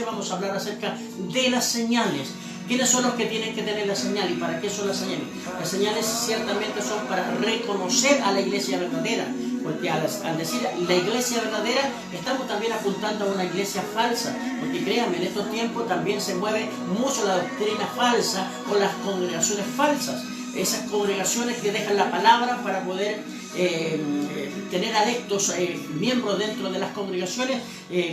noche vamos a hablar acerca de las señales. ¿Quiénes son los que tienen que tener la señal y para qué son las señales? Las señales ciertamente son para reconocer a la iglesia verdadera, porque al decir la iglesia verdadera estamos también apuntando a una iglesia falsa, porque créanme, en estos tiempos también se mueve mucho la doctrina falsa o las congregaciones falsas, esas congregaciones que dejan la palabra para poder tener adeptos, miembros dentro de las congregaciones,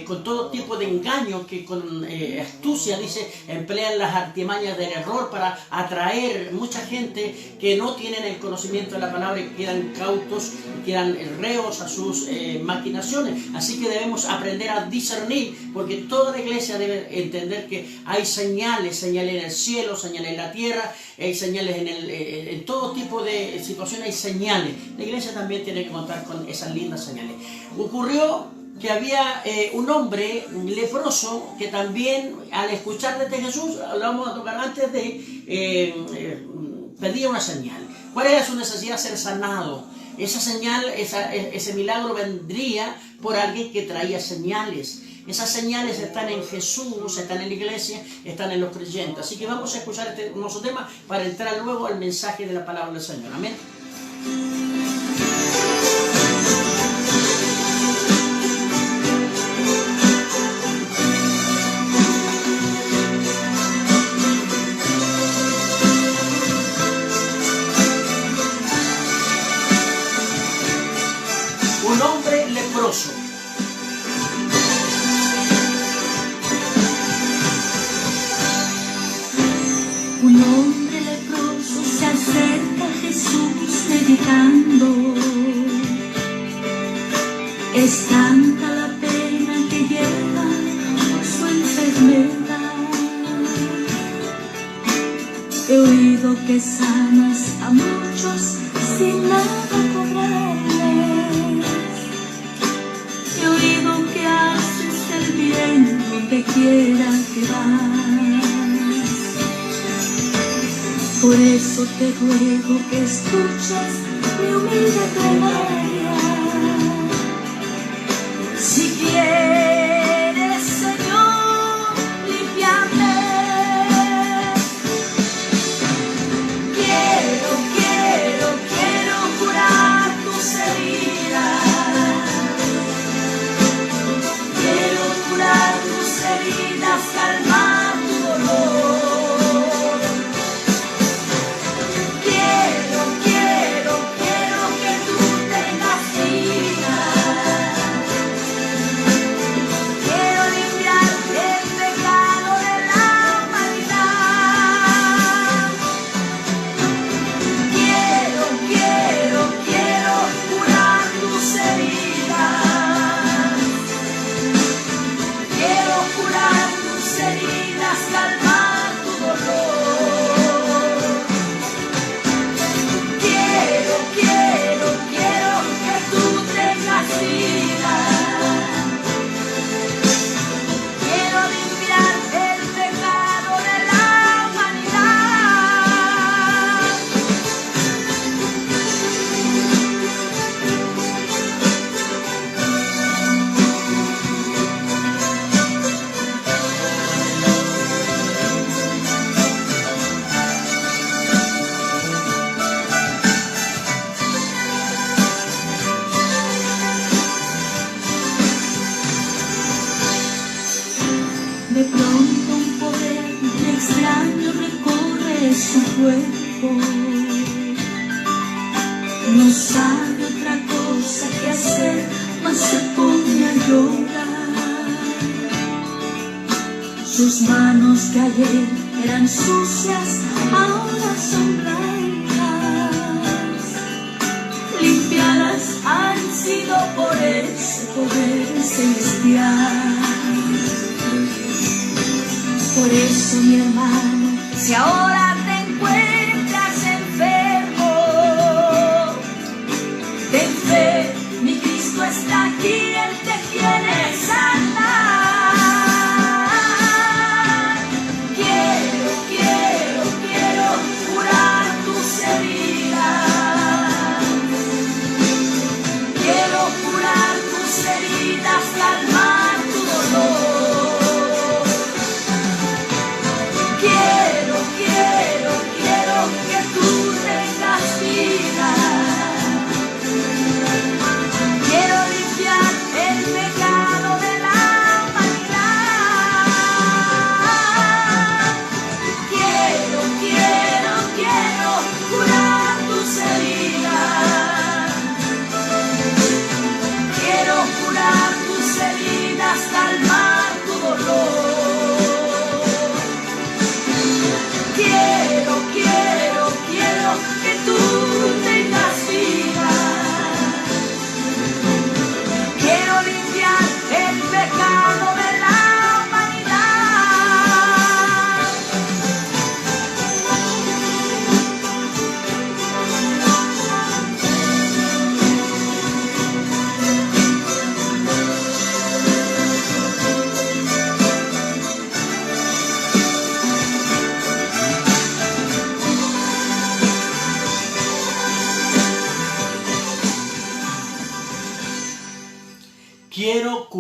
con todo tipo de engaño, que con astucia, dice, emplean las artimañas del error para atraer mucha gente que no tienen el conocimiento de la palabra y quedan cautos, quedan reos a sus maquinaciones. Así que debemos aprender a discernir, porque toda la iglesia debe entender que hay señales en el cielo, señales en la tierra, hay señales en todo tipo de situaciones, hay señales. La iglesia también tiene que contar con esas lindas señales. Ocurrió que había un hombre leproso que también, al escuchar de Jesús, lo vamos a tocar antes de, pedía una señal. ¿Cuál era su necesidad? Ser sanado. Esa señal, ese milagro vendría por alguien que traía señales. Esas señales están en Jesús, están en la iglesia, están en los creyentes. Así que vamos a escuchar este hermoso tema para entrar luego al mensaje de la palabra del Señor. Amén. Un hombre leproso. Un hombre leproso se acerca a Jesús meditando. Es tanta la pena que lleva por su enfermedad. He oído que sanas a muchos sin nada cobrarles. He oído que haces el bien donde quiera que vas. Por eso te ruego que escuches mi humilde plegaria. Si quieres, Señor, límpiame. Quiero curar tus heridas. Quiero curar tus heridas, calmar tu dolor. Quiero que tú tengas vida. Quiero limpiar el pecado de la humanidad. Quiero curar tus heridas. Quiero curar tus heridas, calmar tu dolor. Quiero que tú tengas vida. Quiero limpiar el pecado de la humanidad. De pronto un poder extraño recorre su cuerpo. No sabe otra cosa que hacer, mas se pone a llorar. Sus manos que ayer eran sucias, ahora son blancas. Limpiadas han sido por ese poder celestial. Por eso, mi hermano, si ahora te encuentras enfermo, ten fe, mi Cristo está aquí, Él te quiere sanar. Quiero curar tus heridas. Quiero curar tus heridas, calmar tu dolor.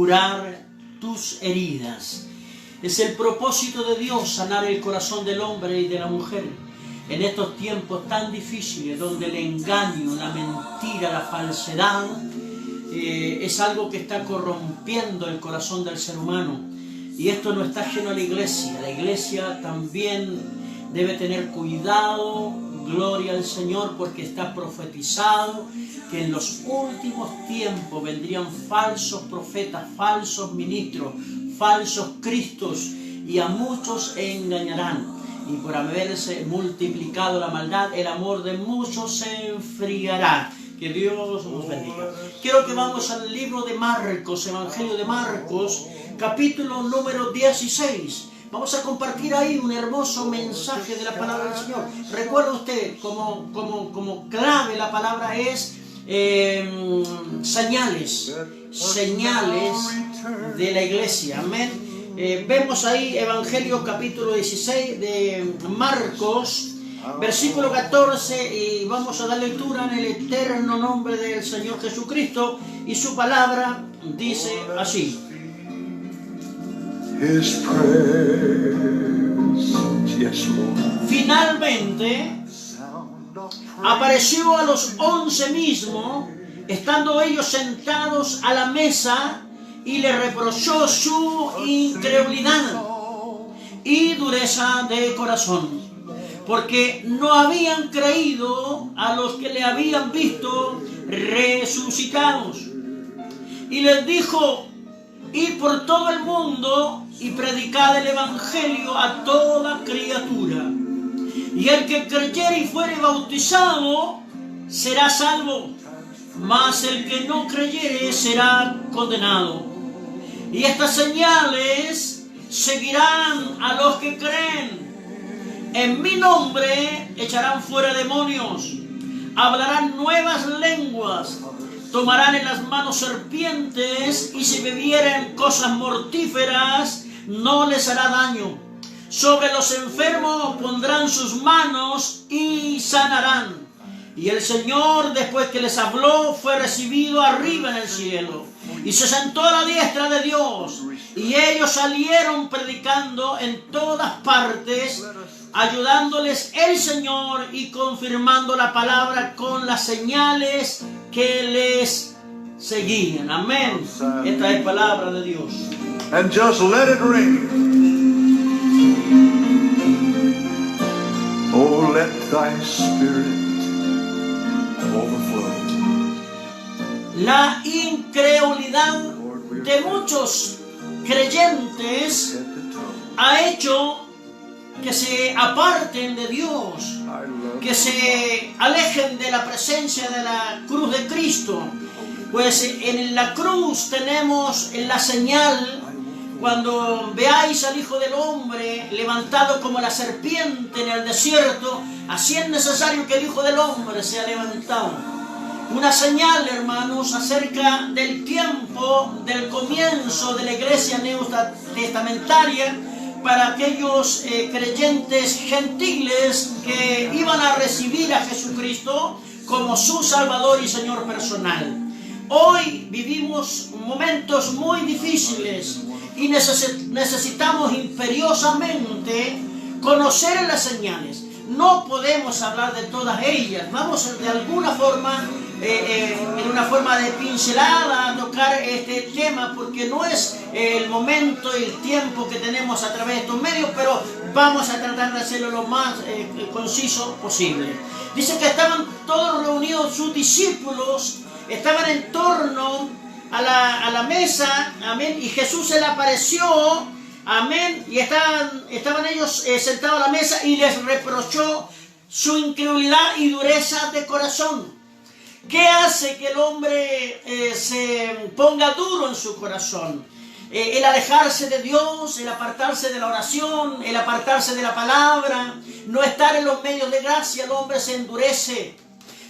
curar tus heridas. Es el propósito de Dios sanar el corazón del hombre y de la mujer. En estos tiempos tan difíciles, donde el engaño, la mentira, la falsedad es algo que está corrompiendo el corazón del ser humano. Y esto no está ajeno a la iglesia. La iglesia también debe tener cuidado, gloria al Señor, porque está profetizado que en los últimos tiempos vendrían falsos profetas, falsos ministros, falsos cristos, y a muchos engañarán. Y por haberse multiplicado la maldad, el amor de muchos se enfriará. Que Dios nos bendiga. Quiero que vamos al libro de Marcos, Evangelio de Marcos, capítulo número 16. Vamos a compartir ahí un hermoso mensaje de la palabra del Señor. Recuerda usted, como clave la palabra es señales de la iglesia. Amén. Vemos ahí Evangelio capítulo 16 de Marcos, versículo 14, y vamos a dar lectura en el eterno nombre del Señor Jesucristo, y su palabra dice así. Finalmente apareció a los 11 mismos, estando ellos sentados a la mesa, y le reprochó su incredulidad y dureza de corazón, porque no habían creído a los que le habían visto resucitados. Y les dijo: id por todo el mundo y predicad el evangelio a toda criatura. Y el que creyere y fuere bautizado será salvo, mas el que no creyere será condenado. Y estas señales seguirán a los que creen. En mi nombre echarán fuera demonios, hablarán nuevas lenguas, tomarán en las manos serpientes, y si bebieren cosas mortíferas no les hará daño. Sobre los enfermos pondrán sus manos y sanarán. Y el Señor, después que les habló, fue recibido arriba en el cielo, y se sentó a la diestra de Dios. Y ellos salieron predicando en todas partes, ayudándoles el Señor y confirmando la palabra con las señales que les seguían. Amén. Esta es palabra de Dios. And just let it rain. Oh, let thy spirit overflow. La incredulidad de muchos creyentes ha hecho que se aparten de Dios, que se alejen de la presencia de la cruz de Cristo. Pues en la cruz tenemos la señal. Cuando veáis al Hijo del Hombre levantado como la serpiente en el desierto, así es necesario que el Hijo del Hombre sea levantado. Una señal, hermanos, acerca del tiempo, del comienzo de la iglesia neotestamentaria, para aquellos creyentes gentiles que iban a recibir a Jesucristo como su Salvador y Señor personal. Hoy vivimos momentos muy difíciles y necesitamos imperiosamente conocer las señales. No podemos hablar de todas ellas. Vamos de alguna forma, en una forma de pincelada, a tocar este tema, porque no es el momento y el tiempo que tenemos a través de estos medios, pero vamos a tratar de hacerlo lo más conciso posible. Dice que estaban todos reunidos, sus discípulos estaban en torno a la mesa, amén, y Jesús se le apareció, amén, y estaban ellos sentados a la mesa, y les reprochó su incredulidad y dureza de corazón. ¿Qué hace que el hombre se ponga duro en su corazón? El alejarse de Dios, el apartarse de la oración, el apartarse de la palabra, no estar en los medios de gracia, el hombre se endurece.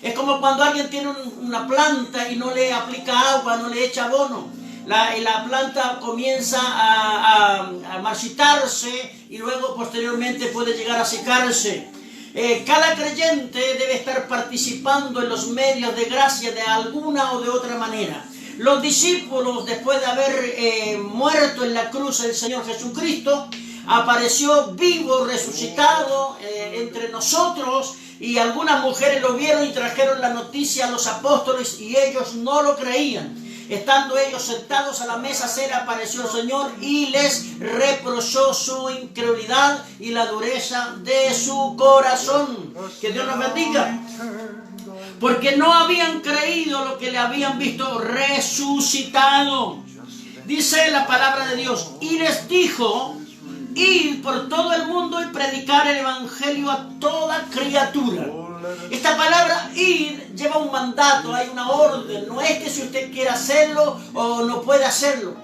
Es como cuando alguien tiene una planta y no le aplica agua, no le echa abono. La planta comienza a marchitarse y luego posteriormente puede llegar a secarse. Cada creyente debe estar participando en los medios de gracia de alguna o de otra manera. Los discípulos, después de haber muerto en la cruz el Señor Jesucristo, apareció vivo, resucitado entre nosotros, y algunas mujeres lo vieron y trajeron la noticia a los apóstoles y ellos no lo creían. Estando ellos sentados a la mesa, se le apareció el Señor y les reprochó su incredulidad y la dureza de su corazón. Que Dios nos bendiga. Porque no habían creído lo que le habían visto resucitado. Dice la palabra de Dios, y les dijo: ir por todo el mundo y predicar el evangelio a toda criatura. Esta palabra ir lleva un mandato, hay una orden. No es que si usted quiere hacerlo o no puede hacerlo.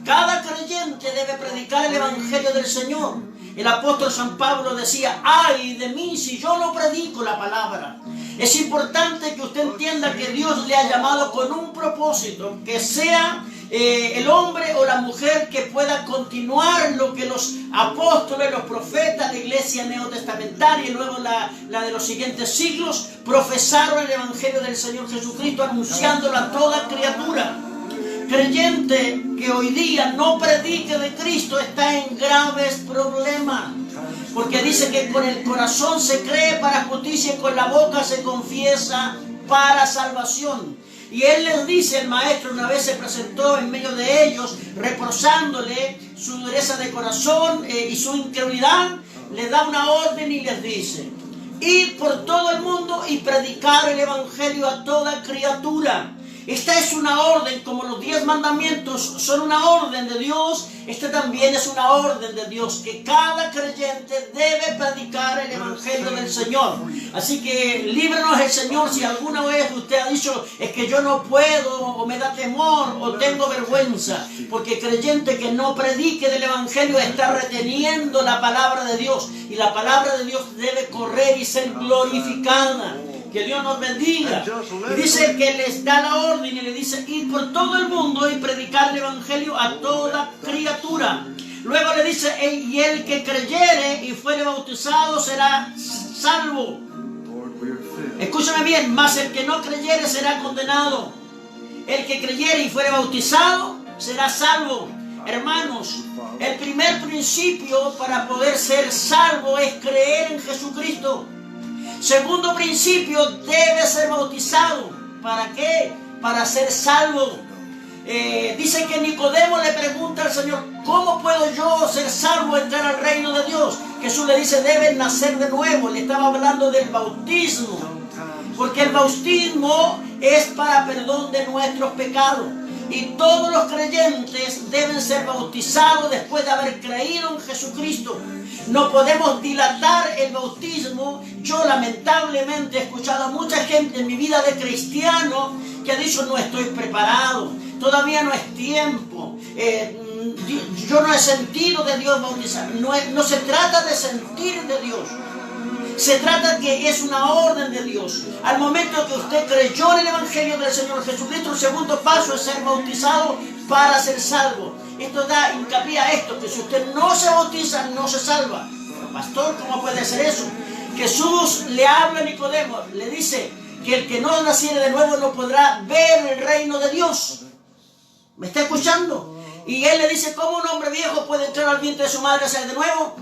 Cada creyente debe predicar el evangelio del Señor. El apóstol San Pablo decía: ay de mí si yo no predico la palabra. Es importante que usted entienda que Dios le ha llamado con un propósito, que sea el hombre o la mujer que pueda continuar lo que los apóstoles, los profetas, la iglesia neotestamentaria y luego la de los siguientes siglos profesaron el evangelio del Señor Jesucristo, anunciándolo a toda criatura. Creyente que hoy día no predique de Cristo está en graves problemas, porque dice que con el corazón se cree para justicia y con la boca se confiesa para salvación. Y él les dice, el maestro una vez se presentó en medio de ellos, reprochándole su dureza de corazón y su incredulidad, le da una orden y les dice: id por todo el mundo y predicar el evangelio a toda criatura. Esta es una orden, como los 10 mandamientos son una orden de Dios, esta también es una orden de Dios, que cada creyente debe predicar el evangelio del Señor. Así que líbranos el Señor si alguna vez usted ha dicho: es que yo no puedo, o me da temor, o tengo vergüenza. Porque creyente que no predique del evangelio está reteniendo la palabra de Dios, y la palabra de Dios debe correr y ser glorificada. Que Dios nos bendiga. Y dice que les da la orden y le dice: ir por todo el mundo y predicar el evangelio a toda criatura. Luego le dice: y el que creyere y fuere bautizado será salvo. Escúchame bien, mas el que no creyere será condenado. El que creyere y fuere bautizado será salvo. Hermanos, el primer principio para poder ser salvo es creer en Jesucristo. Segundo principio, debe ser bautizado. ¿Para qué? Para ser salvo. Dice que Nicodemo le pregunta al Señor: ¿cómo puedo yo ser salvo, entrar al reino de Dios? Jesús le dice: deben nacer de nuevo. Le estaba hablando del bautismo, porque el bautismo es para perdón de nuestros pecados. Y todos los creyentes deben ser bautizados después de haber creído en Jesucristo. No podemos dilatar el bautismo. Yo lamentablemente he escuchado a mucha gente en mi vida de cristiano que ha dicho: no estoy preparado, todavía no es tiempo, yo no he sentido de Dios bautizar. No se trata de sentir de Dios, se trata que es una orden de Dios. Al momento que usted creyó en el evangelio del Señor Jesucristo, el segundo paso es ser bautizado para ser salvo. Esto da hincapié a esto, que si usted no se bautiza, no se salva. Pero pastor, ¿cómo puede ser eso? Jesús le habla a Nicodemo, le dice que el que no naciere de nuevo no podrá ver el reino de Dios. ¿Me está escuchando? Y él le dice: ¿cómo un hombre viejo puede entrar al vientre de su madre a ser de nuevo?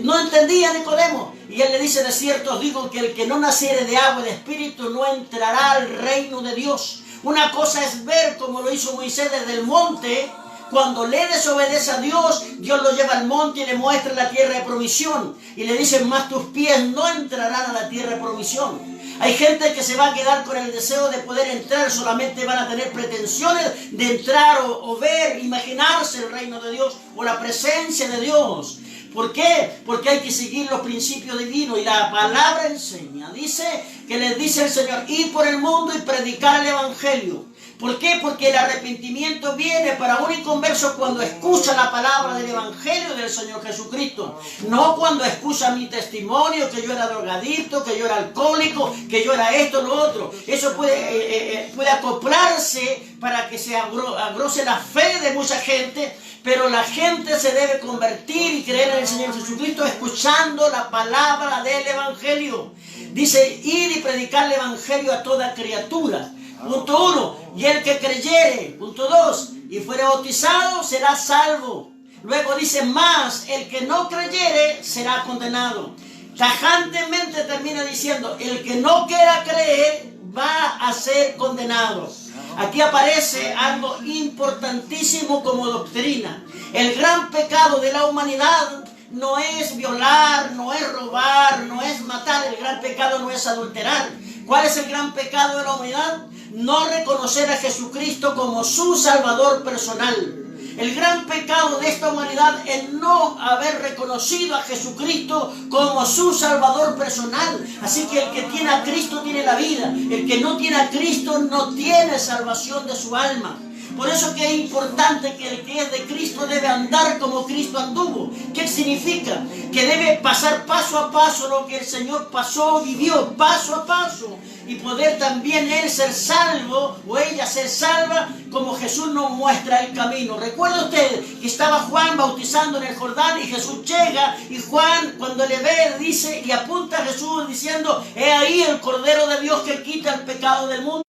No entendía Nicodemo. Y él le dice: de cierto os digo que el que no naciere de agua y de espíritu no entrará al reino de Dios. Una cosa es ver, como lo hizo Moisés desde el monte. Cuando le desobedece a Dios, Dios lo lleva al monte y le muestra la tierra de provisión. Y le dice: más tus pies no entrarán a la tierra de provisión. Hay gente que se va a quedar con el deseo de poder entrar, solamente van a tener pretensiones de entrar o ver, imaginarse el reino de Dios o la presencia de Dios. ¿Por qué? Porque hay que seguir los principios divinos, y la palabra enseña, dice que les dice el Señor: ir por el mundo y predicar el evangelio. ¿Por qué? Porque el arrepentimiento viene para un inconverso cuando escucha la palabra del evangelio del Señor Jesucristo. No cuando escucha mi testimonio, que yo era drogadicto, que yo era alcohólico, que yo era esto, lo otro. Eso puede acoplarse para que se agrose la fe de mucha gente, pero la gente se debe convertir y creer en el Señor Jesucristo escuchando la palabra del evangelio. Dice: ir y predicar el evangelio a toda criatura. Punto 1. Y el que creyere. Punto 2. Y fuere bautizado será salvo. Luego dice más, el que no creyere será condenado. Tajantemente termina diciendo, el que no quiera creer va a ser condenado. Aquí aparece algo importantísimo como doctrina. El gran pecado de la humanidad no es violar, no es robar, no es matar. El gran pecado no es adulterar. ¿Cuál es el gran pecado de la humanidad? No reconocer a Jesucristo como su Salvador personal. El gran pecado de esta humanidad es no haber reconocido a Jesucristo como su Salvador personal. Así que el que tiene a Cristo tiene la vida. El que no tiene a Cristo no tiene salvación de su alma. Por eso que es importante que el que es de Cristo debe andar como Cristo anduvo. ¿Qué significa? Que debe pasar paso a paso lo que el Señor pasó, vivió paso a paso. Y poder también él ser salvo o ella ser salva como Jesús nos muestra el camino. Recuerda usted que estaba Juan bautizando en el Jordán y Jesús llega y Juan cuando le ve dice y apunta a Jesús diciendo, he ahí el Cordero de Dios que quita el pecado del mundo.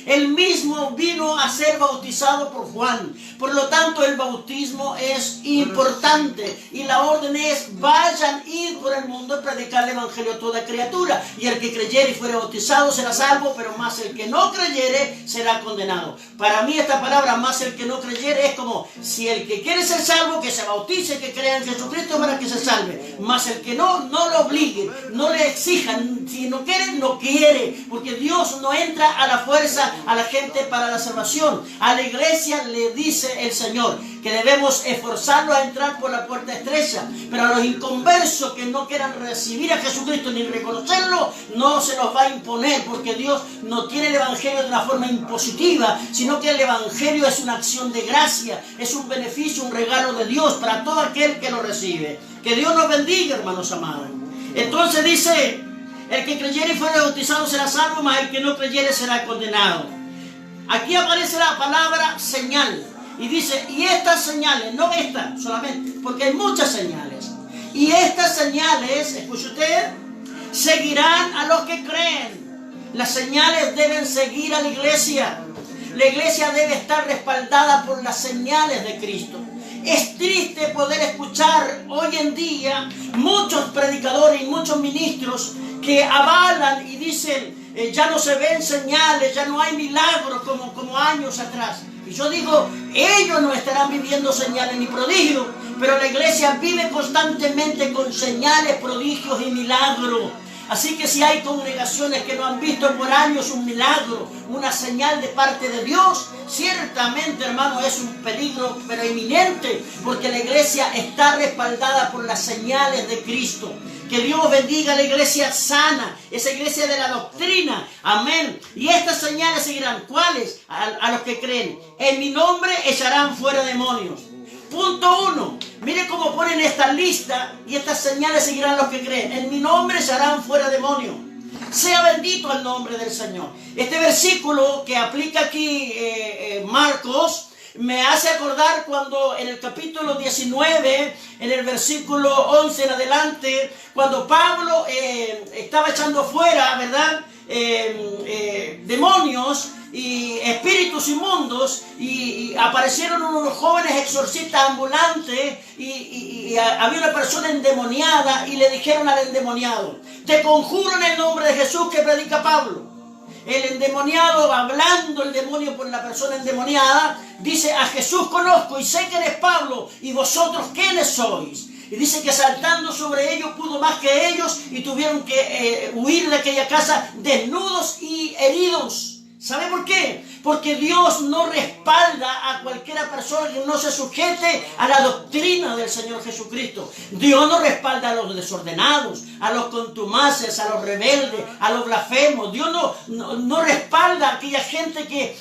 Él mismo vino a ser bautizado por Juan. Por lo tanto, el bautismo es importante. Y la orden es, vayan, ir por el mundo y predicar el evangelio a toda criatura. Y el que creyere y fuere bautizado será salvo, pero más el que no creyere será condenado. Para mí esta palabra, más el que no creyere, es como, si el que quiere ser salvo, que se bautice, que crea en Jesucristo para que se salve. Más el que no lo obligue, no le exijan. Si no quiere, no quiere. Porque Dios no entra a la fuerza a la gente para la salvación. A la iglesia le dice el Señor que debemos esforzarlo a entrar por la puerta estrecha, pero a los inconversos que no quieran recibir a Jesucristo ni reconocerlo, no se los va a imponer, porque Dios no tiene el evangelio de una forma impositiva, sino que el evangelio es una acción de gracia, es un beneficio, un regalo de Dios para todo aquel que lo recibe. Que Dios nos bendiga, hermanos amados. Entonces dice, el que creyere y fuere bautizado será salvo, mas el que no creyere será condenado. Aquí aparece la palabra señal. Y dice, y estas señales, no esta solamente, porque hay muchas señales. Y estas señales, escuche usted, seguirán a los que creen. Las señales deben seguir a la iglesia. La iglesia debe estar respaldada por las señales de Cristo. Es triste poder escuchar hoy en día muchos predicadores y muchos ministros que avalan y dicen, ya no se ven señales, ya no hay milagros como años atrás. Y yo digo, ellos no estarán viviendo señales ni prodigios, pero la iglesia vive constantemente con señales, prodigios y milagros. Así que si hay congregaciones que no han visto por años un milagro, una señal de parte de Dios, ciertamente, hermano, es un peligro, pero inminente, porque la iglesia está respaldada por las señales de Cristo. Que Dios bendiga a la iglesia sana, esa iglesia de la doctrina. Amén. Y estas señales seguirán. ¿Cuáles? A los que creen. En mi nombre echarán fuera demonios. Punto 1. Mire cómo ponen esta lista y estas señales seguirán los que creen. En mi nombre echarán fuera demonios. Sea bendito el nombre del Señor. Este versículo que aplica aquí Marcos me hace acordar cuando en el capítulo 19, en el versículo 11 en adelante, cuando Pablo estaba echando fuera, ¿verdad?, demonios y espíritus inmundos, y aparecieron unos jóvenes exorcistas ambulantes y había una persona endemoniada y le dijeron al endemoniado, te conjuro en el nombre de Jesús que predica Pablo. El endemoniado, hablando el demonio por la persona endemoniada, dice, a Jesús conozco y sé que eres Pablo, y vosotros ¿quiénes sois? Y dice que saltando sobre ellos pudo más que ellos y tuvieron que huir de aquella casa desnudos y heridos. ¿Sabe por qué? Porque Dios no respalda a cualquiera persona que no se sujete a la doctrina del Señor Jesucristo. Dios no respalda a los desordenados, a los contumaces, a los rebeldes, a los blasfemos. Dios no respalda a aquella gente que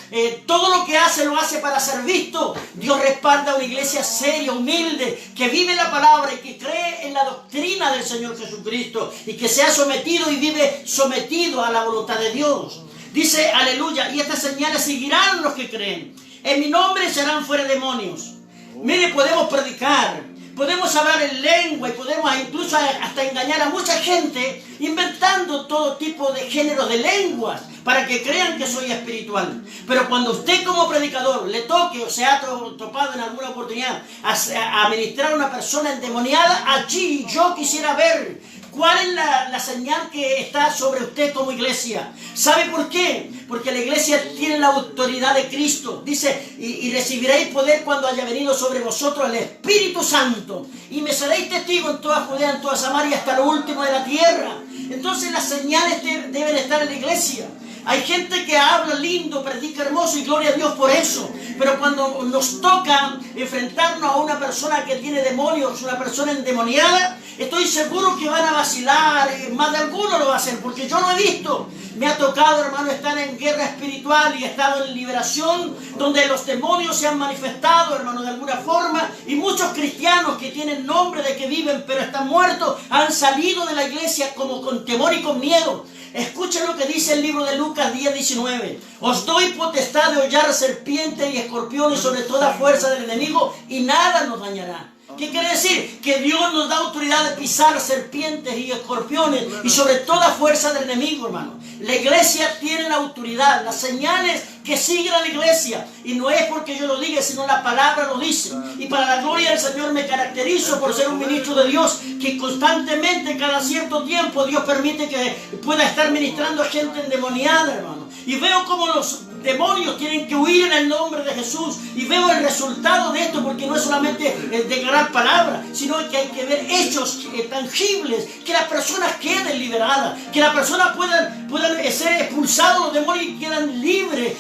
todo lo que hace lo hace para ser visto. Dios respalda a una iglesia seria, humilde, que vive la palabra y que cree en la doctrina del Señor Jesucristo y que se ha sometido y vive sometido a la voluntad de Dios. Dice, aleluya, y estas señales seguirán los que creen. En mi nombre echarán fuera demonios. Mire, podemos predicar, Podemos hablar en lengua y podemos incluso hasta engañar a mucha gente inventando todo tipo de géneros de lenguas para que crean que soy espiritual. Pero cuando usted como predicador le toque o se ha topado en alguna oportunidad a ministrar a una persona endemoniada, allí yo quisiera ver cuál es la señal que está sobre usted como iglesia. ¿Sabe por qué? Porque la iglesia tiene la autoridad de Cristo. Dice, y recibiréis poder cuando haya venido sobre vosotros el Espíritu Santo. Y me seréis testigos en toda Judea, en toda Samaria, hasta lo último de la tierra. Entonces las señales deben estar en la iglesia. Hay gente que habla lindo, predica hermoso y gloria a Dios por eso. Pero cuando nos toca enfrentarnos a una persona que tiene demonios, una persona endemoniada, estoy seguro que van a vacilar, más de alguno lo va a hacer, porque yo lo he visto. Me ha tocado, hermano, estar en guerra espiritual y he estado en liberación, donde los demonios se han manifestado, hermano, de alguna forma, y muchos cristianos que tienen nombre de que viven, pero están muertos, han salido de la iglesia como con temor y con miedo. Escuchen lo que dice el libro de Lucas 10:19. Os doy potestad de hollar serpientes y escorpiones sobre toda fuerza del enemigo y nada nos dañará. ¿Qué quiere decir? Que Dios nos da autoridad de pisar serpientes y escorpiones y sobre toda fuerza del enemigo, hermano. La iglesia tiene la autoridad, las señales que siguen a la iglesia. Y no es porque yo lo diga, sino la palabra lo dice. Y para la gloria del Señor me caracterizo por ser un ministro de Dios que constantemente, cada cierto tiempo, Dios permite que pueda estar ministrando a gente endemoniada, hermano. Y veo como los demonios tienen que huir en el nombre de Jesús. Y veo el resultado de esto, porque no es solamente declarar palabras, sino que hay que ver hechos tangibles, que las personas queden liberadas, que las personas puedan ser expulsados los demonios y quedan libres.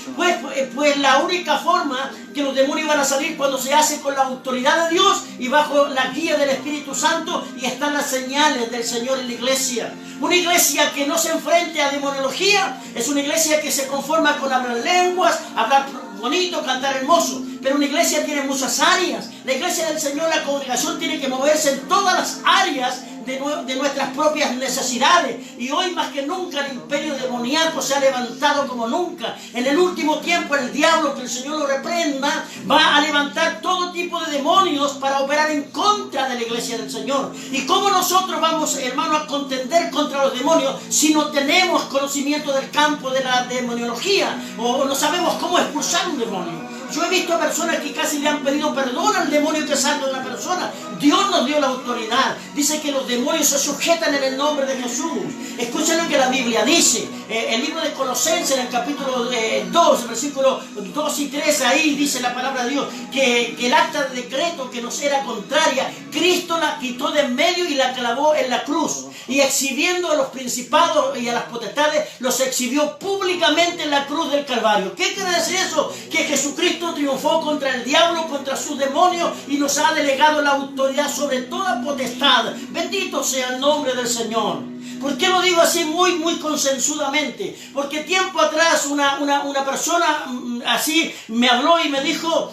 Pues la única forma que los demonios van a salir cuando se hace con la autoridad de Dios y bajo la guía del Espíritu Santo, y están las señales del Señor en la iglesia. Una iglesia que no se enfrente a demonología es una iglesia que se conforma con hablar lenguas, hablar bonito, cantar hermoso. Pero una iglesia tiene muchas áreas. La iglesia del Señor, la congregación, tiene que moverse en todas las áreas de nuestras propias necesidades. Y hoy más que nunca el imperio demoníaco se ha levantado como nunca. En el último tiempo el diablo, que el Señor lo reprenda, va a levantar todo tipo de demonios para operar en contra de la iglesia del Señor. ¿Y cómo nosotros vamos, hermano, a contender contra los demonios si no tenemos conocimiento del campo de la demoniología o no sabemos cómo expulsar un demonio? Yo he visto a personas que casi le han pedido perdón al demonio que salga de una persona. Dios nos dio la autoridad. Dice que los demonios se sujetan en el nombre de Jesús. Escuchen lo que la Biblia dice. El libro de Colosenses, en el capítulo 2, versículos 2 y 3, ahí dice la palabra de Dios que el acta de decreto que nos era contraria, Cristo la quitó de en medio y la clavó en la cruz. Y exhibiendo a los principados y a las potestades, los exhibió públicamente en la cruz del Calvario. ¿Qué quiere decir eso? Que Jesucristo triunfó contra el diablo, contra sus demonios, y nos ha delegado la autoridad sobre toda potestad. Bendito sea el nombre del Señor. ¿Por qué lo digo así muy concienzudamente? Porque tiempo atrás una persona así me habló y me dijo,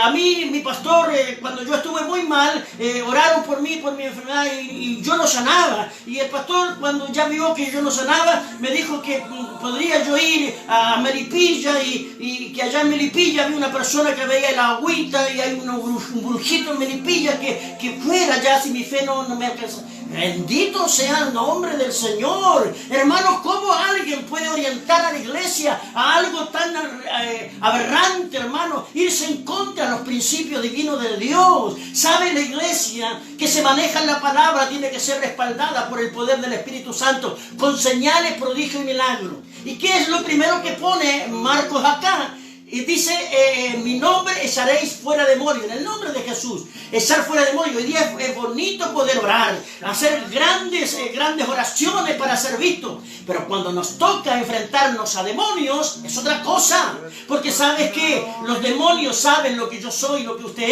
a mí, mi pastor, cuando yo estuve muy mal, oraron por mí, por mi enfermedad, y yo no sanaba. Y el pastor, cuando ya vio que yo no sanaba, me dijo que podría yo ir a Melipilla, y que allá en Melipilla había una persona que veía la agüita, y hay un brujito en Melipilla que fuera ya si mi fe no me alcanza. Bendito sea el nombre del Señor. Hermanos, ¿cómo alguien puede orientar a la iglesia a algo tan aberrante, hermano? Irse en contra de los principios divinos de Dios. ¿Sabe? La iglesia que se maneja en la palabra tiene que ser respaldada por el poder del Espíritu Santo, con señales, prodigios y milagros. ¿Y qué es lo primero que pone Marcos acá? Y dice, mi nombre echaréis fuera demonios, en el nombre de Jesús, echar fuera demonios. Hoy día es bonito poder orar, hacer grandes oraciones para ser visto. Pero cuando nos toca enfrentarnos a demonios, es otra cosa. Porque sabes que los demonios saben lo que yo soy, lo que usted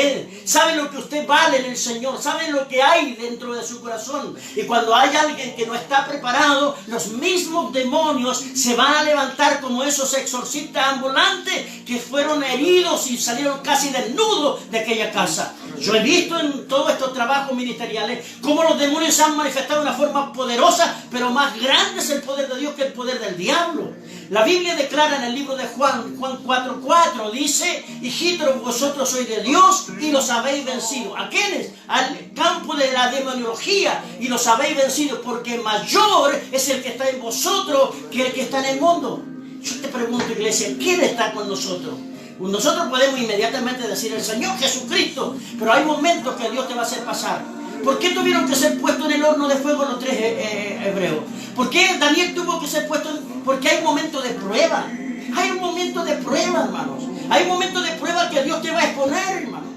es. Saben lo que usted vale en el Señor, saben lo que hay dentro de su corazón. Y cuando hay alguien que no está preparado, los mismos demonios se van a levantar como esos exorcistas ambulantes que fueron heridos y salieron casi desnudos de aquella casa. Yo he visto en todos estos trabajos ministeriales cómo los demonios se han manifestado de una forma poderosa, pero más grande es el poder de Dios que el poder del diablo. La Biblia declara en el libro de Juan 4:4, dice: hijitos, vosotros sois de Dios y los habéis vencido. ¿A quiénes? Al campo de la demoniología, y los habéis vencido, porque mayor es el que está en vosotros que el que está en el mundo. Yo te pregunto, iglesia, ¿quién está con nosotros? Nosotros podemos inmediatamente decir el Señor Jesucristo, pero hay momentos que Dios te va a hacer pasar. ¿Por qué tuvieron que ser puestos en el horno de fuego los tres hebreos? ¿Por qué Daniel tuvo que ser puesto en...? Porque hay un momento de prueba. Hay un momento de prueba, hermanos. Hay un momento de prueba que Dios te va a exponer, hermano.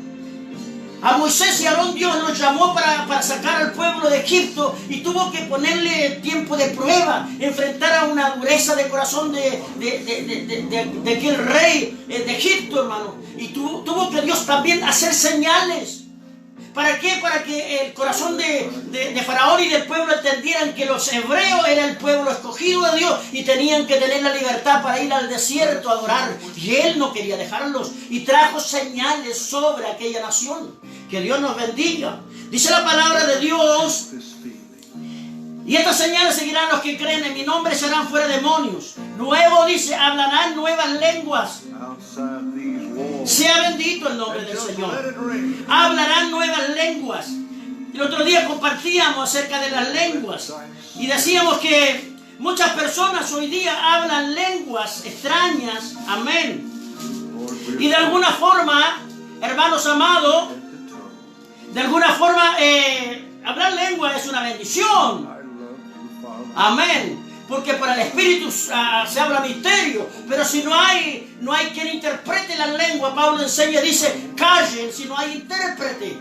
A Moisés y Aarón Dios los llamó para sacar al pueblo de Egipto, y tuvo que ponerle tiempo de prueba, enfrentar a una dureza de corazón de aquel rey de Egipto, hermano. Y tuvo que Dios también hacer señales. ¿Para qué? Para que el corazón de Faraón y del pueblo entendieran que los hebreos eran el pueblo escogido de Dios y tenían que tener la libertad para ir al desierto a adorar. Y él no quería dejarlos, y trajo señales sobre aquella nación. Que Dios nos bendiga. Dice la palabra de Dios: y estas señales seguirán los que creen en mi nombre, serán fuera demonios. Luego dice: hablarán nuevas lenguas. Sea bendito el nombre del Señor. Hablarán nuevas lenguas. El otro día compartíamos acerca de las lenguas y decíamos que muchas personas hoy día hablan lenguas extrañas. Amén. Y de alguna forma, hermanos amados, de alguna forma hablar lengua es una bendición. Amén. Porque por el Espíritu se habla misterio. Pero si no hay quien interprete la lengua, Pablo enseña, dice: callen si no hay intérprete.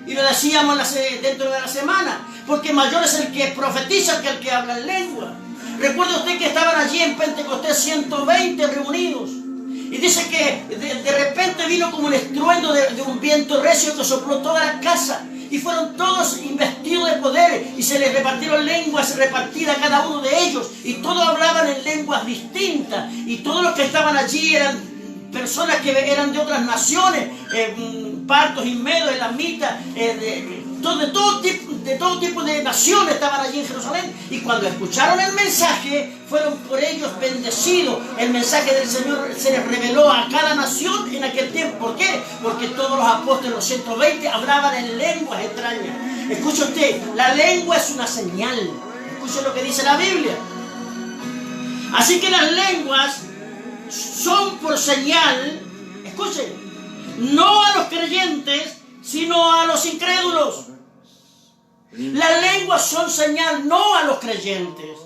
Y lo decíamos dentro de la semana, porque mayor es el que profetiza que el que habla en lengua. Recuerda usted que estaban allí en Pentecostés 120 reunidos, y dice que de repente vino como un estruendo de un viento recio que sopló toda la casa, y fueron todos investidos de poder, y se les repartieron lenguas repartidas a cada uno de ellos, y todos hablaban en lenguas distintas, y todos los que estaban allí eran personas que eran de otras naciones, partos y medos, elamitas, de todo tipo de naciones estaban allí en Jerusalén. Y cuando escucharon el mensaje, fueron por ellos bendecidos. El mensaje del Señor se les reveló a cada nación en aquel tiempo. ¿Por qué? Porque todos los apóstoles, los 120, hablaban en lenguas extrañas. Escuche usted, la lengua es una señal. Escuche lo que dice la Biblia. Así que las lenguas son por señal, escuchen, no a los creyentes, sino a los incrédulos. Las lenguas son señal no a los creyentes,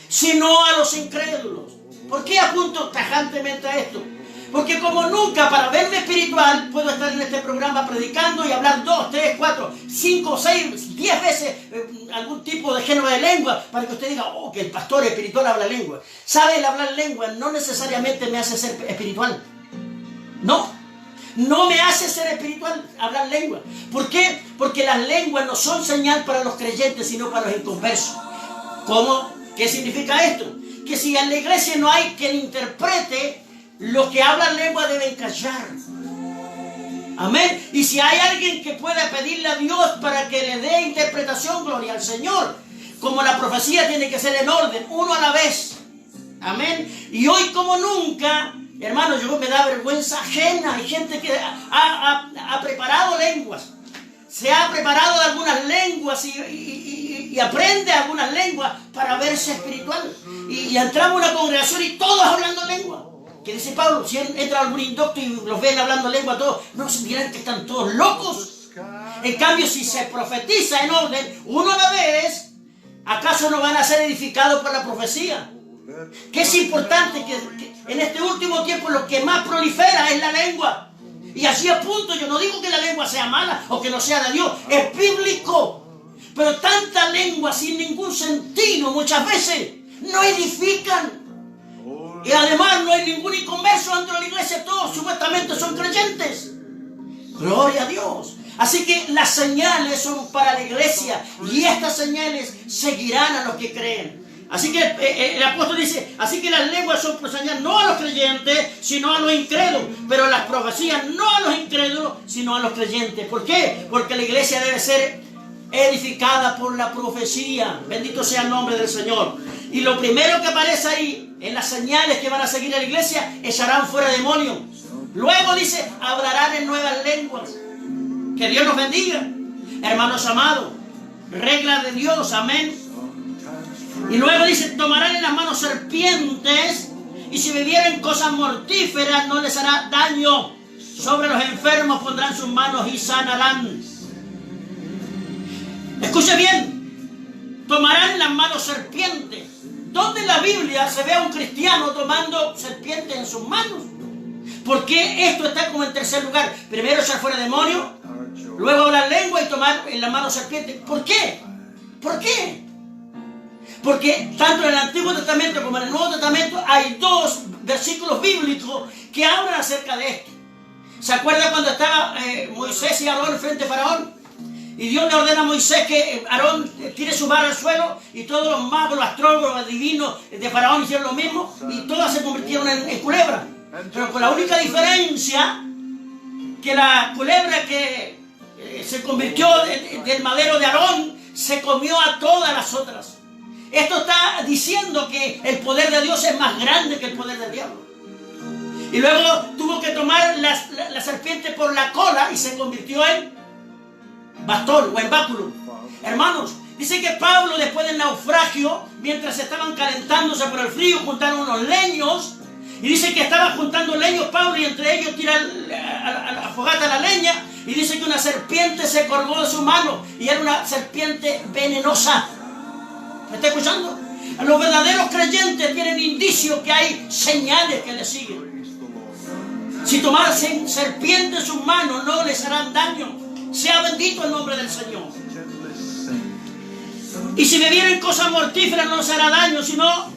sino a los incrédulos. ¿Por qué apunto tajantemente a esto? Porque como nunca, para verme espiritual, puedo estar en este programa predicando y hablar 2, 3, 4, 5, 6, 10 veces algún tipo de género de lengua, para que usted diga: oh, que el pastor espiritual habla lengua. ¿Sabe? El hablar lengua no necesariamente me hace ser espiritual. No me hace ser espiritual hablar lengua. ¿Por qué? Porque las lenguas no son señal para los creyentes, sino para los inconversos. ¿Cómo? ¿Qué significa esto? Que si en la iglesia no hay quien interprete, los que hablan lengua deben callar. Amén. Y si hay alguien que pueda pedirle a Dios para que le dé interpretación, gloria al Señor. Como la profecía tiene que ser en orden, uno a la vez. Amén. Y hoy como nunca, hermanos, yo me da vergüenza ajena. Hay gente que ha preparado lenguas. Se ha preparado de algunas lenguas y aprende algunas lenguas para verse espiritual. Y entramos a una congregación y todos hablando lengua. Que dice Pablo, si entra algún indocto y los ven hablando lengua todos, no se dirán que están todos locos. En cambio, si se profetiza en orden, uno a la vez, ¿acaso no van a ser edificados por la profecía? Que es importante que en este último tiempo lo que más prolifera es la lengua. Y así apunto, yo no digo que la lengua sea mala o que no sea de Dios, es bíblico. Pero tanta lengua sin ningún sentido muchas veces no edifican. Y además no hay ningún inconverso dentro de la iglesia, todos supuestamente son creyentes. Gloria a Dios. Así que las señales son para la iglesia, y estas señales seguirán a los que creen. Así que el apóstol dice, así que las lenguas son por señal no a los creyentes, sino a los incrédulos. Pero las profecías no a los incrédulos, sino a los creyentes. ¿Por qué? Porque la iglesia debe ser edificada por la profecía. Bendito sea el nombre del Señor. Y lo primero que aparece ahí, en las señales que van a seguir a la iglesia, echarán fuera demonios. Luego dice, hablarán en nuevas lenguas. Que Dios nos bendiga. Hermanos amados, regla de Dios, amén. Y luego dice, tomarán en las manos serpientes, y si bebieren cosas mortíferas no les hará daño. Sobre los enfermos pondrán sus manos y sanarán. Escuche bien, tomarán en las manos serpientes. ¿Dónde en la Biblia se ve a un cristiano tomando serpientes en sus manos? ¿Por qué esto está como en tercer lugar? Primero echar fuera demonios, luego hablar lengua y tomar en las manos serpientes. ¿Por qué? ¿Por qué? Porque tanto en el Antiguo Testamento como en el Nuevo Testamento hay dos versículos bíblicos que hablan acerca de esto. ¿Se acuerda cuando estaba Moisés y Aarón frente a Faraón? Y Dios le ordena a Moisés que Aarón tire su vara al suelo, y todos los magos, los astrólogos, los adivinos de Faraón hicieron lo mismo, y todas se convirtieron en culebras. Pero con la única diferencia que la culebra que se convirtió del madero de Aarón se comió a todas las otras. Esto está diciendo que el poder de Dios es más grande que el poder del diablo. Y luego tuvo que tomar la serpiente por la cola y se convirtió en bastón o en báculo. Hermanos, dice que Pablo, después del naufragio, mientras estaban calentándose por el frío, juntaron unos leños. Y dice que estaba juntando leños Pablo, y entre ellos tira a la fogata la leña. Y dice que una serpiente se colgó de su mano, y era una serpiente venenosa. ¿Me está escuchando? Los verdaderos creyentes tienen indicios que hay señales que les siguen. Si tomasen serpiente en sus manos, no les harán daño. Sea bendito el nombre del Señor. Y si bebieren cosas mortíferas, no les hará daño, sino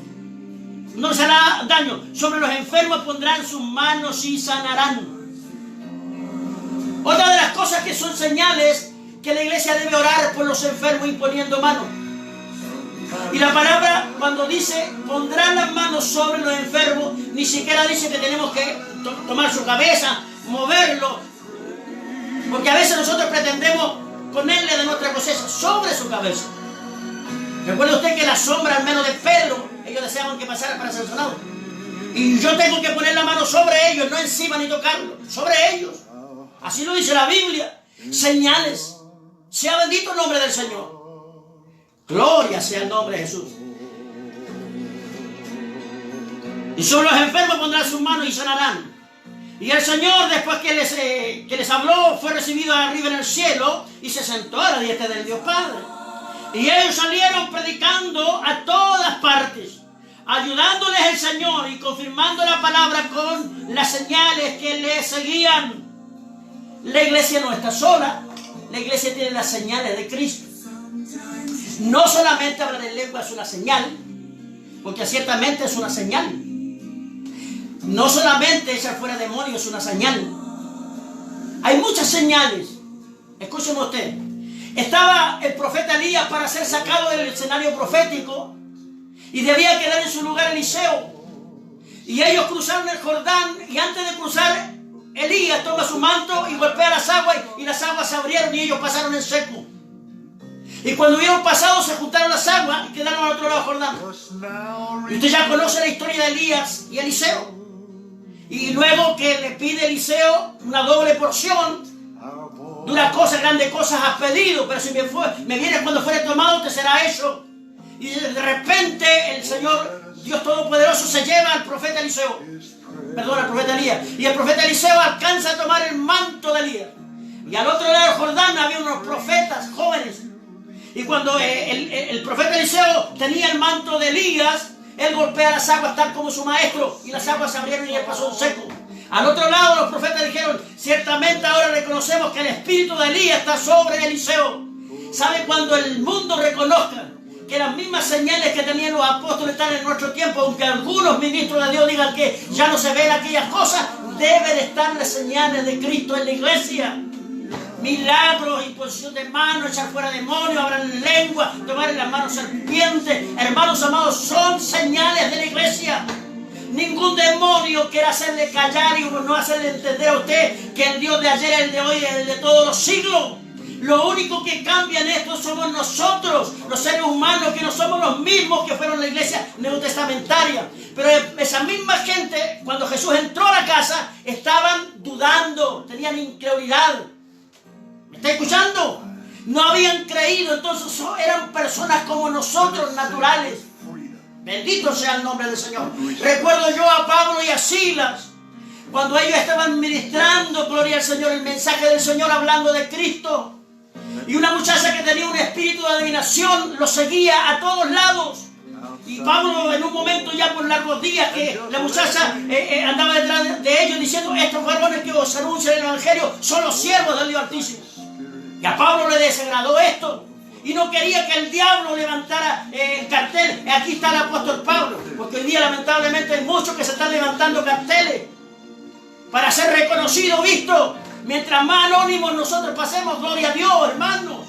no les hará daño. Sobre los enfermos pondrán sus manos y sanarán. Otra de las cosas que son señales, que la iglesia debe orar por los enfermos imponiendo manos. Y la palabra, cuando dice pondrán las manos sobre los enfermos, ni siquiera dice que tenemos que tomar su cabeza, moverlo, porque a veces nosotros pretendemos ponerle de nuestra cosecha sobre su cabeza. Recuerda usted que la sombra, al menos de Pedro, ellos deseaban que pasara para ser sanado. Y yo tengo que poner la mano sobre ellos, no encima ni tocarlo, sobre ellos. Así lo dice la Biblia. Señales. Sea bendito el nombre del Señor. Gloria sea el nombre de Jesús. Y sobre los enfermos pondrán sus manos y sanarán. Y el Señor, después que les habló, fue recibido arriba en el cielo y se sentó a la diestra del Dios Padre. Y ellos salieron predicando a todas partes, ayudándoles el Señor y confirmando la palabra con las señales que les seguían. La iglesia no está sola, la iglesia tiene las señales de Cristo. No solamente hablar en lengua es una señal, porque ciertamente es una señal. No solamente echar fuera demonios es una señal. Hay muchas señales. Escúcheme usted. Estaba el profeta Elías para ser sacado del escenario profético y debía quedar en su lugar Eliseo. Y ellos cruzaron el Jordán, y antes de cruzar, Elías toma su manto y golpea las aguas, y las aguas se abrieron y ellos pasaron en seco. Y cuando hubieron pasado, se juntaron las aguas y quedaron al otro lado del Jordán. Y usted ya conoce la historia de Elías y Eliseo. Y luego que le pide Eliseo una doble porción de una cosa, grande cosas has pedido, pero si me vienes cuando fuere tomado, te será hecho. Y de repente el Señor, Dios Todopoderoso, se lleva al profeta Eliseo. Perdón, al profeta Elías. Y el profeta Eliseo alcanza a tomar el manto de Elías. Y al otro lado del Jordán había unos profetas jóvenes. Y cuando el profeta Eliseo tenía el manto de Elías, él golpea las aguas tal como su maestro, y las aguas se abrieron y él pasó en seco. Al otro lado los profetas dijeron, ciertamente ahora reconocemos que el espíritu de Elías está sobre Eliseo. ¿Sabe? Cuando el mundo reconozca que las mismas señales que tenían los apóstoles están en nuestro tiempo, aunque algunos ministros de Dios digan que ya no se ven aquellas cosas, deben estar las señales de Cristo en la iglesia. milagros, imposición de manos, echar fuera demonios, hablar en lengua, tomar en las manos serpientes. Hermanos amados, son señales de la iglesia. Ningún demonio quiere hacerle callar y no hacerle entender a usted que el Dios de ayer, el de hoy, es el de todos los siglos. Lo único que cambia en esto somos nosotros, los seres humanos, que no somos los mismos que fueron la iglesia neotestamentaria. Pero esa misma gente, cuando Jesús entró a la casa, estaban dudando, tenían incredulidad. ¿Me está escuchando? No habían creído, entonces eran personas como nosotros, naturales. Bendito sea el nombre del Señor. Recuerdo yo a Pablo y a Silas, cuando ellos estaban ministrando, gloria al Señor, el mensaje del Señor, hablando de Cristo. Y una muchacha que tenía un espíritu de adivinación lo seguía a todos lados. Y Pablo, en un momento ya por largos días, que la muchacha andaba detrás de ellos diciendo: estos varones que os anuncian el Evangelio son los siervos del Dios Altísimo. Y a Pablo le desagradó esto. Y no quería que el diablo levantara el cartel: aquí está el apóstol Pablo. Porque hoy día lamentablemente hay muchos que se están levantando carteles para ser reconocido, visto. Mientras más anónimos nosotros pasemos, gloria a Dios, hermanos.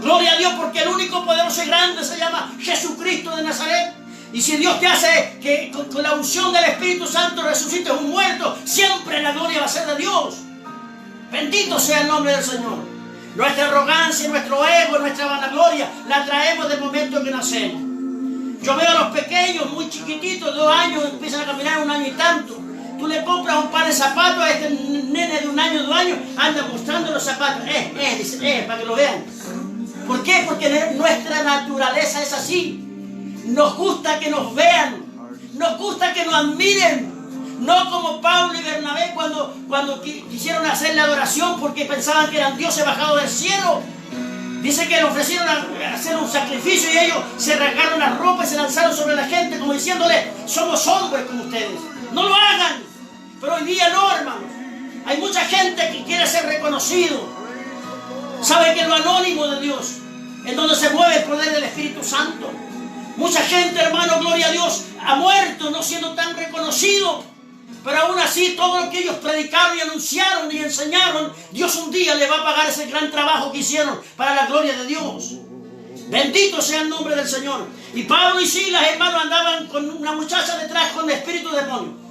Gloria a Dios, porque el único poderoso y grande se llama Jesucristo de Nazaret. Y si Dios te hace que con la unción del Espíritu Santo resucites un muerto, siempre la gloria va a ser de Dios. Bendito sea el nombre del Señor. Nuestra arrogancia, nuestro ego, nuestra vanagloria, la traemos del momento que nacemos. Yo veo a los pequeños, muy chiquititos, 2 años, empiezan a caminar 1 año y tanto. Tú le compras un par de zapatos a este nene de 1 año, 2 años, anda mostrando los zapatos. Dice, para que lo vean. ¿Por qué? Porque nuestra naturaleza es así. Nos gusta que nos vean. Nos gusta que nos admiren. No como Pablo y Bernabé cuando quisieron hacer la adoración porque pensaban que eran dioses bajados del cielo. Dice que le ofrecieron hacer un sacrificio y ellos se rasgaron las ropas y se lanzaron sobre la gente como diciéndole: somos hombres como ustedes. No lo hagan. Pero hoy día no, hermanos. Hay mucha gente que quiere ser reconocido. Sabe que lo anónimo de Dios es donde se mueve el poder del Espíritu Santo. Mucha gente, hermano, gloria a Dios, ha muerto no siendo tan reconocido. Pero aún así, todo lo que ellos predicaron y anunciaron y enseñaron, Dios un día le va a pagar ese gran trabajo que hicieron para la gloria de Dios. Bendito sea el nombre del Señor. Y Pablo y Silas, hermanos, andaban con una muchacha detrás con espíritu de demonio.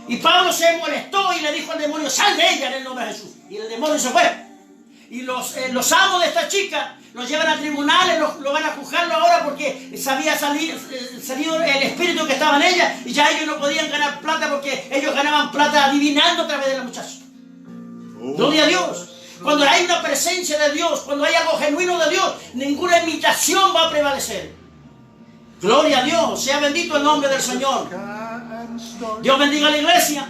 Y Pablo se molestó y le dijo al demonio: sal de ella en el nombre de Jesús. Y el demonio se fue. Y los amos de esta chica los llevan a tribunales, lo van a juzgarlo ahora porque se había salido el espíritu que estaba en ella y ya ellos no podían ganar plata porque ellos ganaban plata adivinando a través de la muchacha. Gloria a Dios. Cuando hay una presencia de Dios, cuando hay algo genuino de Dios, ninguna imitación va a prevalecer. Gloria a Dios, sea bendito el nombre del Señor. Dios bendiga a la iglesia.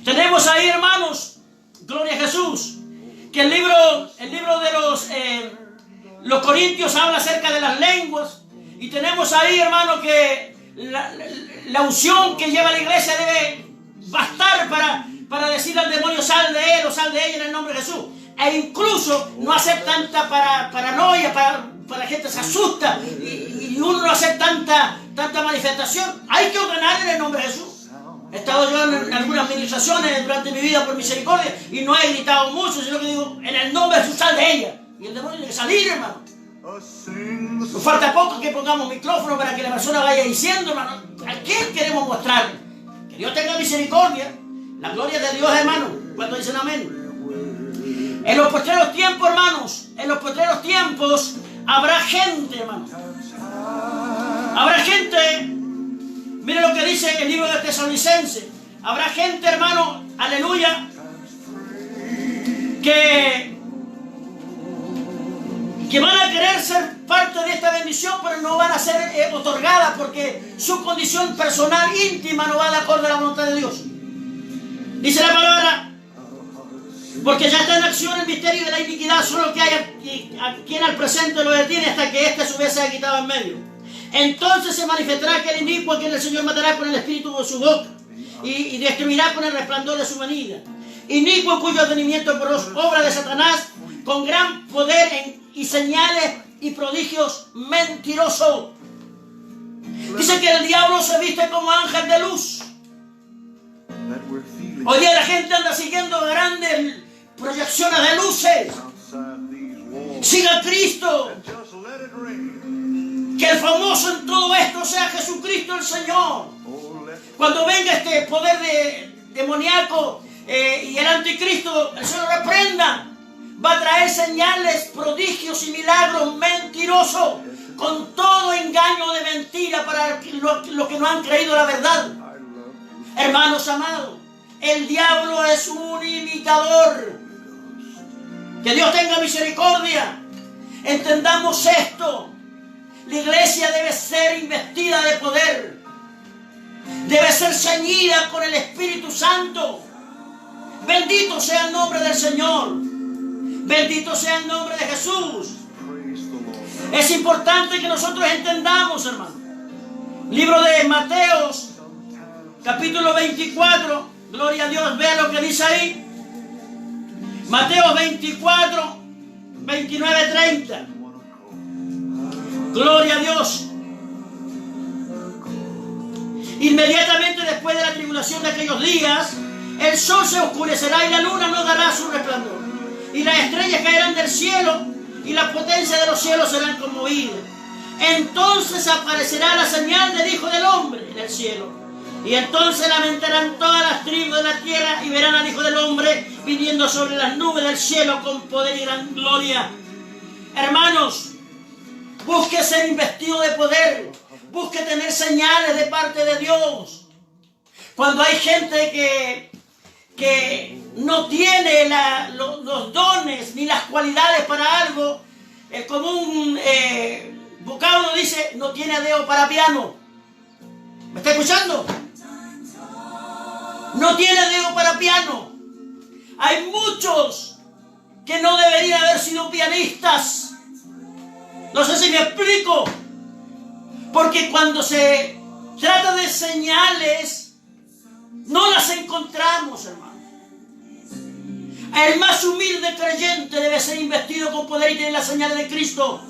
Tenemos ahí, hermanos, gloria a Jesús, que el libro de los Corintios habla acerca de las lenguas. Y tenemos ahí, hermano, que la unción que lleva la iglesia debe bastar para decirle al demonio: sal de él o sal de ella en el nombre de Jesús. E incluso no hacer tanta paranoia, para la gente se asusta y uno no hace tanta manifestación. Hay que ordenar en el nombre de Jesús. He estado yo en algunas administraciones durante mi vida por misericordia y no he gritado mucho, sino que digo: en el nombre de Jesús, sal de ella. Y el demonio tiene que salir, hermano. Nos falta poco que pongamos micrófono para que la persona vaya diciendo, hermano, ¿a quién queremos mostrar? Que Dios tenga misericordia. La gloria de Dios, hermano. ¿Cuántos dicen amén? En los postreros tiempos, hermanos, en los postreros tiempos habrá gente, hermano. Habrá gente, mire lo que dice el libro de Tesalonicenses. Habrá gente, hermano, aleluya, que van a querer ser parte de esta bendición, pero no van a ser otorgadas porque su condición personal, íntima, no va de acuerdo a la voluntad de Dios. Dice la palabra: porque ya está en acción el misterio de la iniquidad, solo que hay a quien al presente lo detiene hasta que éste a su vez se haya quitado en medio. Entonces se manifestará aquel inicuo a quien el Señor matará con el espíritu de su boca y destruirá con el resplandor de su venida. Inicuo cuyo advenimiento por obra de Satanás, con gran poder y señales y prodigios mentirosos. Dice que el diablo se viste como ángel de luz. Hoy día la gente anda siguiendo grandes proyecciones de luces. outside these walls. Siga a Cristo. And just let it ring. Que el famoso en todo esto sea Jesucristo el Señor. Oh, let Cuando venga este poder demoníaco y el anticristo, el Señor reprenda. Va a traer señales, prodigios y milagros mentirosos, con todo engaño de mentira para los que no han creído la verdad. I love you. Hermanos amados, el diablo es un imitador. Que Dios tenga misericordia. Entendamos esto. La iglesia debe ser investida de poder. Debe ser ceñida con el Espíritu Santo. Bendito sea el nombre del Señor. Bendito sea el nombre de Jesús. Praise the Lord. Es importante que nosotros entendamos, hermano. Libro de Mateos, capítulo 24. Gloria a Dios, vea lo que dice ahí. Mateo 24, 29, 30. Gloria a Dios. Inmediatamente después de la tribulación de aquellos días, el sol se oscurecerá y la luna no dará su resplandor. Y las estrellas caerán del cielo y la potencia de los cielos serán conmovidas. Entonces aparecerá la señal del Hijo del Hombre en el cielo. Y entonces lamentarán todas las tribus de la tierra y verán al Hijo del Hombre viniendo sobre las nubes del cielo con poder y gran gloria. Hermanos, busque ser investido de poder. Busque tener señales de parte de Dios. Cuando hay gente que no tiene los dones ni las cualidades para algo, el común vocablo dice, no tiene dedo para piano. ¿Me está escuchando? No tiene dedo para piano. Hay muchos que no deberían haber sido pianistas. No sé si me explico. Porque cuando se trata de señales, no las encontramos, hermano. El más humilde creyente debe ser investido con poder y tener las señales de Cristo.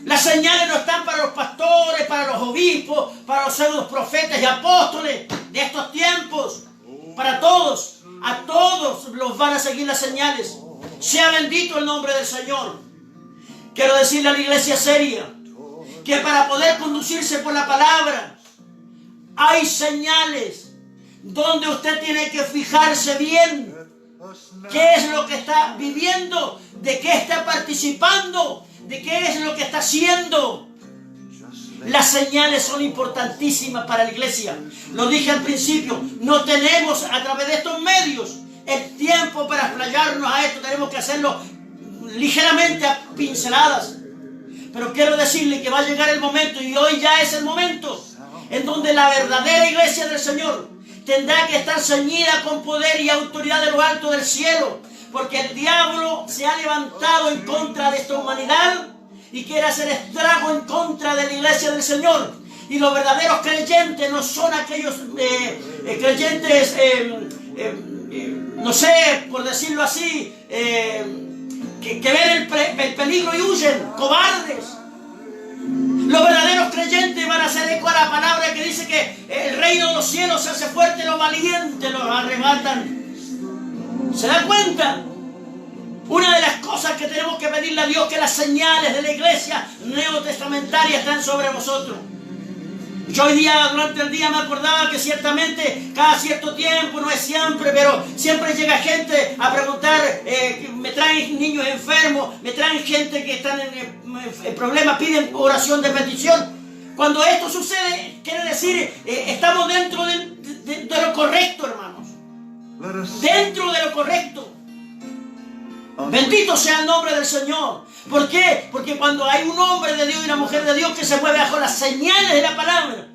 Las señales no están para los pastores, para los obispos, para los pseudos profetas y apóstoles de estos tiempos. Para todos, a todos los van a seguir las señales. Sea bendito el nombre del Señor. Quiero decirle a la iglesia seria que para poder conducirse por la palabra hay señales donde usted tiene que fijarse bien qué es lo que está viviendo, de qué está participando, de qué es lo que está haciendo. Las señales son importantísimas para la iglesia. Lo dije al principio, no tenemos a través de estos medios el tiempo para explayarnos a esto. Tenemos que hacerlo ligeramente a pinceladas. Pero quiero decirle que va a llegar el momento, y hoy ya es el momento, en donde la verdadera iglesia del Señor tendrá que estar ceñida con poder y autoridad de lo alto del cielo. Porque el diablo se ha levantado en contra de esta humanidad y quiere hacer estrago en contra de la iglesia del Señor. Y los verdaderos creyentes no son aquellos creyentes, no sé, por decirlo así, que ven el peligro y huyen, cobardes. Los verdaderos creyentes van a hacer eco a la palabra que dice que el reino de los cielos se hace fuerte, los valientes los arrebatan. ¿Se da cuenta? Una de las cosas que tenemos que pedirle a Dios, que las señales de la iglesia neotestamentaria están sobre vosotros. Yo hoy día, durante el día, me acordaba que ciertamente cada cierto tiempo, no es siempre, pero siempre llega gente a preguntar, me traen niños enfermos, me traen gente que están en problemas, piden oración de petición. Cuando esto sucede, quiere decir, estamos dentro de lo correcto, hermanos. Dentro de lo correcto. Bendito sea el nombre del Señor. ¿Por qué? Porque cuando hay un hombre de Dios y una mujer de Dios que se mueve bajo las señales de la palabra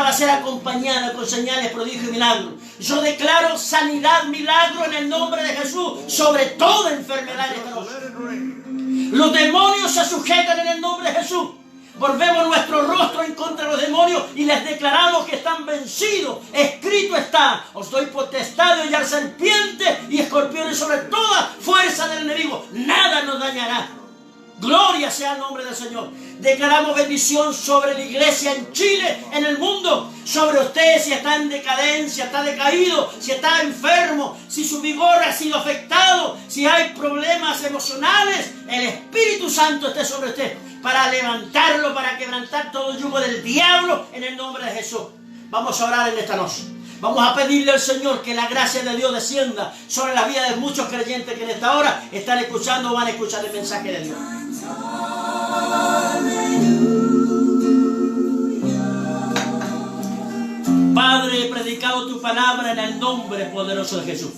va a ser acompañada con señales, prodigios y milagros. Yo declaro sanidad, milagro en el nombre de Jesús sobre toda enfermedad en esta noche. Los demonios se sujetan en el nombre de Jesús. Volvemos nuestro rostro en contra de los demonios y les declaramos que están vencidos. Escrito está: os doy potestad de hollar serpientes y escorpiones sobre toda fuerza del enemigo. Nada nos dañará. Gloria sea el nombre del Señor. Declaramos bendición sobre la iglesia en Chile, en el mundo. Sobre usted, si está en decadencia, está decaído, si está enfermo, si su vigor ha sido afectado, si hay problemas emocionales, el Espíritu Santo esté sobre usted para levantarlo, para quebrantar todo el yugo del diablo en el nombre de Jesús. Vamos a orar en esta noche. Vamos a pedirle al Señor que la gracia de Dios descienda sobre la vida de muchos creyentes que en esta hora están escuchando o van a escuchar el mensaje de Dios. Padre, he predicado tu palabra en el nombre poderoso de Jesús.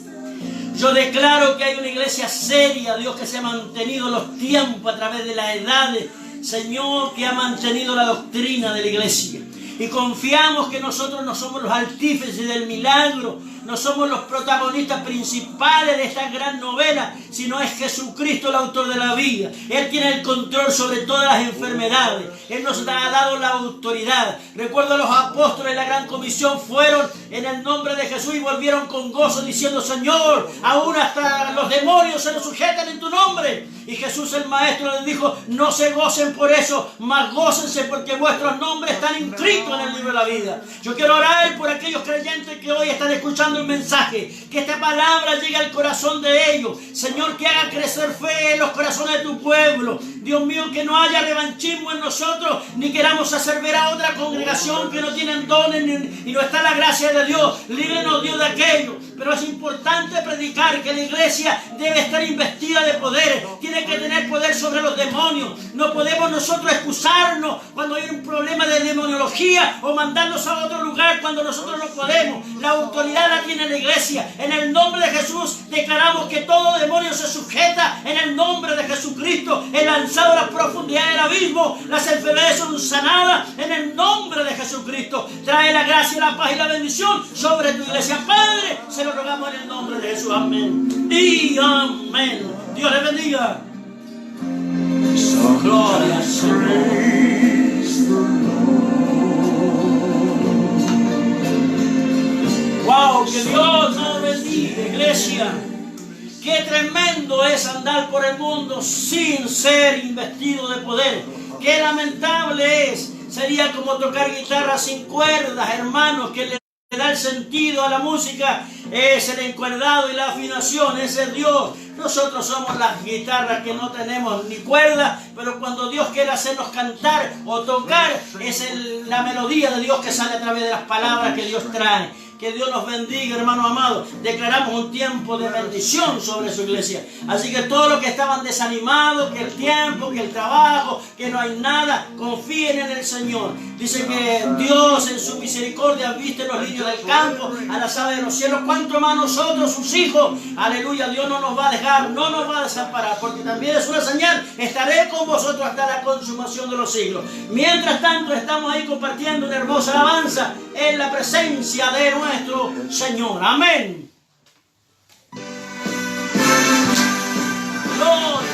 Yo declaro que hay una iglesia seria, Dios, que se ha mantenido los tiempos a través de las edades, Señor, que ha mantenido la doctrina de la iglesia. Y confiamos que nosotros no somos los artífices del milagro, no somos los protagonistas principales de esta gran novela, sino es Jesucristo el autor de la vida. Él tiene el control sobre todas las enfermedades. Él nos ha dado la autoridad. Recuerdo a los apóstoles de la gran comisión fueron en el nombre de Jesús y volvieron con gozo diciendo: Señor, aún hasta los demonios se nos sujetan en tu nombre. Y Jesús el Maestro les dijo: no se gocen por eso, mas gócense porque vuestros nombres están inscritos en el libro de la vida. Yo quiero orar por aquellos creyentes que hoy están escuchando el mensaje, que esta palabra llegue al corazón de ellos. Señor, que haga crecer fe en los corazones de tu pueblo. Dios mío, que no haya revanchismo en nosotros, ni queramos hacer ver a otra congregación que no tienen dones y no está la gracia de Dios. Líbranos, Dios, de aquello. Pero es importante predicar que la iglesia debe estar investida de poderes, tiene que tener poder sobre los demonios. No podemos nosotros excusarnos cuando hay un problema de demoniología o mandarnos a otro lugar cuando nosotros no podemos. La autoridad la tiene la iglesia. En el nombre de Jesús declaramos que todo demonio se sujeta en el nombre de Jesucristo. Es lanzado a las profundidades del abismo. Las enfermedades son sanadas en el nombre de Jesucristo. Trae la gracia, la paz y la bendición sobre tu iglesia. Padre, se lo rogamos en el nombre de Jesús. Amén y amén. Dios le bendiga. Gloria al Señor. Wow, que Dios nos bendiga, iglesia. Qué tremendo es andar por el mundo sin ser investido de poder. Qué lamentable es. Sería como tocar guitarra sin cuerdas, hermanos, que le da el sentido a la música. Es el encuerdado y la afinación, ese es Dios. Nosotros somos las guitarras que no tenemos ni cuerda, pero cuando Dios quiere hacernos cantar o tocar, es la melodía de Dios que sale a través de las palabras que Dios trae. Que Dios nos bendiga, hermanos amados. Declaramos un tiempo de bendición sobre su iglesia. Así que todos los que estaban desanimados, que el tiempo, que el trabajo, que no hay nada, confíen en el Señor. Dice que Dios en su misericordia viste los lirios del campo, a las aves de los cielos. ¿Cuánto más nosotros, sus hijos? Aleluya, Dios no nos va a dejar, no nos va a desamparar, porque también es una señal: estaré con vosotros hasta la consumación de los siglos. Mientras tanto, estamos ahí compartiendo una hermosa alabanza en la presencia de nuestro Señor. Amén. Gloria.